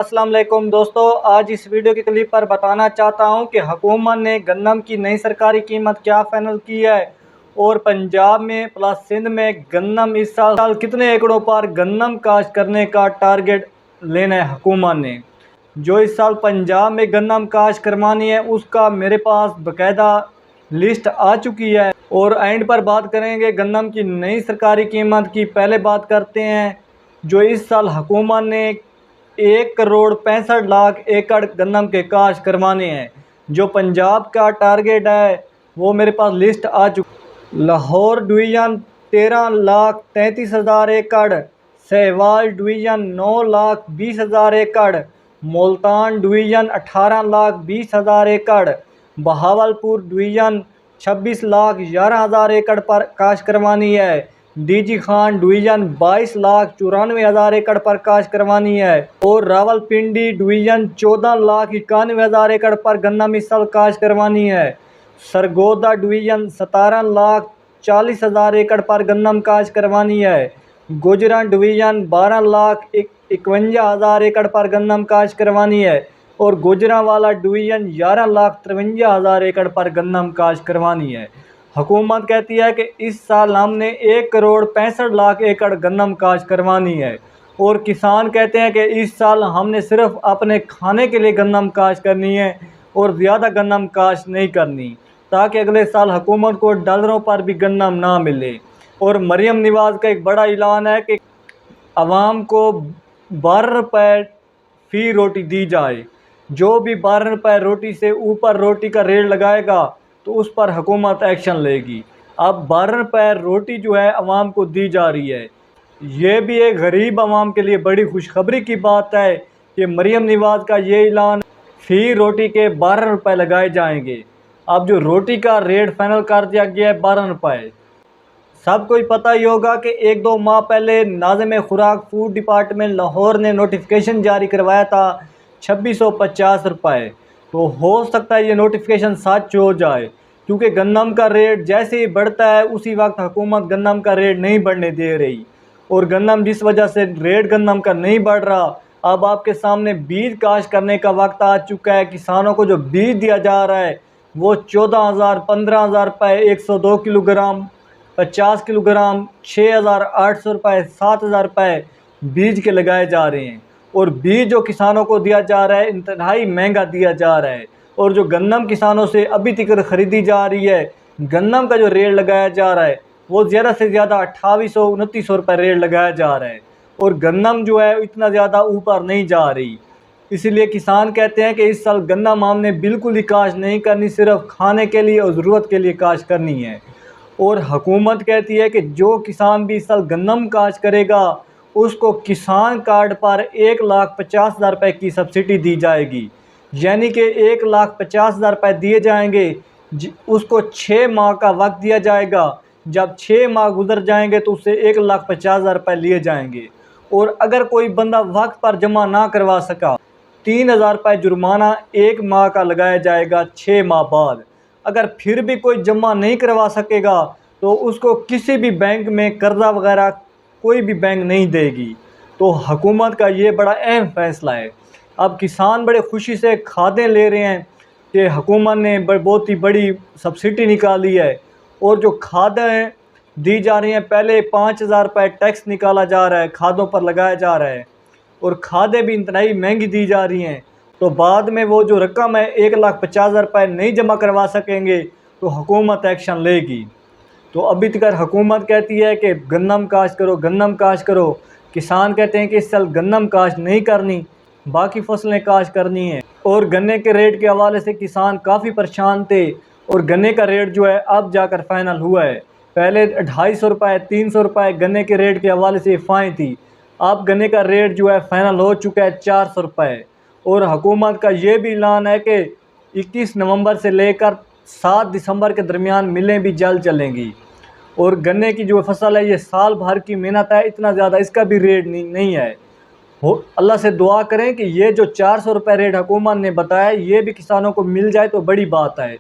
السلام علیکم دوستو، آج اس ویڈیو کے کلپ پر بتانا چاہتا ہوں کہ حکومت نے گندم کی نئی سرکاری قیمت کیا فائنل کی ہے اور پنجاب میں پلس سندھ میں گندم اس سال کتنے ایکڑوں پر گندم کاشت کرنے کا ٹارگٹ لینا ہے حکومت نے۔ جو اس سال پنجاب میں گندم کاشت کروانی ہے اس کا میرے پاس باقاعدہ لسٹ آ چکی ہے، اور اینڈ پر بات کریں گے گندم کی نئی سرکاری قیمت کی۔ پہلے بات کرتے ہیں جو اس سال حکومت نے 1,65,00,000 ایکڑ گندم کے کاشت کروانے ہیں۔ جو پنجاب کا ٹارگٹ ہے وہ میرے پاس لسٹ آ چکی۔ لاہور ڈویژن 13,33,000 ایکڑ، سہوال ڈویژن 9,20,000 ایکڑ، ملتان ڈویژن 18,20,000 ایکڑ، بہاولپور ڈویژن 26,11,000 ایکڑ پر کاشت کروانی ہے، ڈی جی خان ڈویژن 22,94,000 ایکڑ پر کاشت کروانی ہے، اور راولپنڈی ڈویژن 14,91,000 ایکڑ پر گندم اس سال کاشت کروانی ہے، سرگودا ڈویژن 17,40,000 ایکڑ پر گندم کاشت کروانی ہے، گوجران ڈویژن 12,51,000 ایکڑ پر گندم کاشت کروانی ہے، اور گوجرانوالا ڈویژن 11,53,000 ایکڑ پر گندم کاشت کروانی ہے۔ حکومت کہتی ہے کہ اس سال ہم نے 1,65,00,000 ایکڑ گندم کاشت کروانی ہے، اور کسان کہتے ہیں کہ اس سال ہم نے صرف اپنے کھانے کے لیے گندم کاشت کرنی ہے اور زیادہ گندم کاشت نہیں کرنی، تاکہ اگلے سال حکومت کو ڈالروں پر بھی گندم نہ ملے۔ اور مریم نواز کا ایک بڑا اعلان ہے کہ عوام کو 12 روپے فی روٹی دی جائے۔ جو بھی 12 روپے روٹی سے اوپر روٹی کا ریٹ لگائے گا تو اس پر حکومت ایکشن لے گی۔ اب 12 روپے روٹی جو ہے عوام کو دی جا رہی ہے، یہ بھی ایک غریب عوام کے لیے بڑی خوشخبری کی بات ہے کہ مریم نواز کا یہ اعلان فی روٹی کے 12 روپے لگائے جائیں گے۔ اب جو روٹی کا ریٹ فائنل کر دیا گیا ہے 12 روپے، سب کو ہی پتہ ہی ہوگا کہ 1-2 ماہ پہلے ناظم خوراک فوڈ ڈپارٹمنٹ لاہور نے نوٹیفیکیشن جاری کروایا تھا 2,650 روپے۔ تو ہو سکتا ہے یہ نوٹیفیکیشن سچ ہو جائے، کیونکہ گندم کا ریٹ جیسے ہی بڑھتا ہے اسی وقت حکومت گندم کا ریٹ نہیں بڑھنے دے رہی، اور گندم جس وجہ سے ریٹ گندم کا نہیں بڑھ رہا۔ اب آپ کے سامنے بیج کاشت کرنے کا وقت آ چکا ہے۔ کسانوں کو جو بیج دیا جا رہا ہے وہ 14,000 15,000 روپے 102 کلو گرام، 50 کلو گرام 6,800 روپے 7,000 روپے بیج کے لگائے جا رہے ہیں، اور بیج جو کسانوں کو دیا جا رہا ہے انتہائی مہنگا دیا جا رہا ہے، اور جو گندم کسانوں سے ابھی تک خریدی جا رہی ہے گندم کا جو ریٹ لگایا جا رہا ہے وہ زیادہ سے زیادہ 2,800-2,900 روپے ریٹ لگایا جا رہا ہے، اور گندم جو ہے اتنا زیادہ اوپر نہیں جا رہی۔ اسی لیے کسان کہتے ہیں کہ اس سال گندم ہم نے بالکل ہی کاشت نہیں کرنی، صرف کھانے کے لیے اور ضرورت کے لیے کاشت کرنی ہے۔ اور حکومت کہتی ہے کہ جو کسان بھی اس سال گندم کاشت کرے گا اس کو کسان کارڈ پر 1,50,000 روپے کی سبسڈی دی جائے گی، یعنی کہ 1,50,000 روپے دیے جائیں گے۔ اس کو 6 ماہ کا وقت دیا جائے گا، جب 6 ماہ گزر جائیں گے تو اس سے 1,50,000 روپے لیے جائیں گے، اور اگر کوئی بندہ وقت پر جمع نہ کروا سکا 3,000 روپے جرمانہ 1 ماہ کا لگایا جائے گا 6 ماہ بعد۔ اگر پھر بھی کوئی جمع نہیں کروا سکے گا تو اس کو کسی بھی بینک میں قرضہ وغیرہ کوئی بھی بینک نہیں دے گی۔ تو حکومت کا یہ بڑا اہم فیصلہ ہے۔ اب کسان بڑے خوشی سے کھادیں لے رہے ہیں کہ حکومت نے بہت ہی بڑی سبسڈی نکالی ہے، اور جو کھادیں دی جا رہی ہیں پہلے 5,000 روپے ٹیکس نکالا جا رہا ہے، کھادوں پر لگایا جا رہا ہے، اور کھادیں بھی انتہائی مہنگی دی جا رہی ہیں، تو بعد میں وہ جو رقم ہے 1,50,000 روپے نہیں جمع کروا سکیں گے تو حکومت ایکشن لے گی۔ تو ابھی تک حکومت کہتی ہے کہ گندم کاشت کرو، گندم کاشت کرو، کسان کہتے ہیں کہ اس سال گندم کاشت نہیں کرنی، باقی فصلیں کاشت کرنی ہیں۔ اور گنے کے ریٹ کے حوالے سے کسان کافی پریشان تھے، اور گنے کا ریٹ جو ہے اب جا کر فائنل ہوا ہے۔ پہلے 250 روپے 300 روپے گنے کے ریٹ کے حوالے سے فائن تھی، اب گنے کا ریٹ جو ہے فائنل ہو چکا ہے 400 روپے۔ اور حکومت کا یہ بھی اعلان ہے کہ 21 نومبر سے لے کر 7 دسمبر کے درمیان ملیں بھی جلد چلیں گی، اور گنے کی جو فصل ہے یہ سال بھر کی محنت ہے، اتنا زیادہ اس کا بھی ریٹ نہیں ہے۔ اللہ سے دعا کریں کہ یہ جو 400 روپے ریٹ حکومت نے بتایا یہ بھی کسانوں کو مل جائے تو بڑی بات ہے۔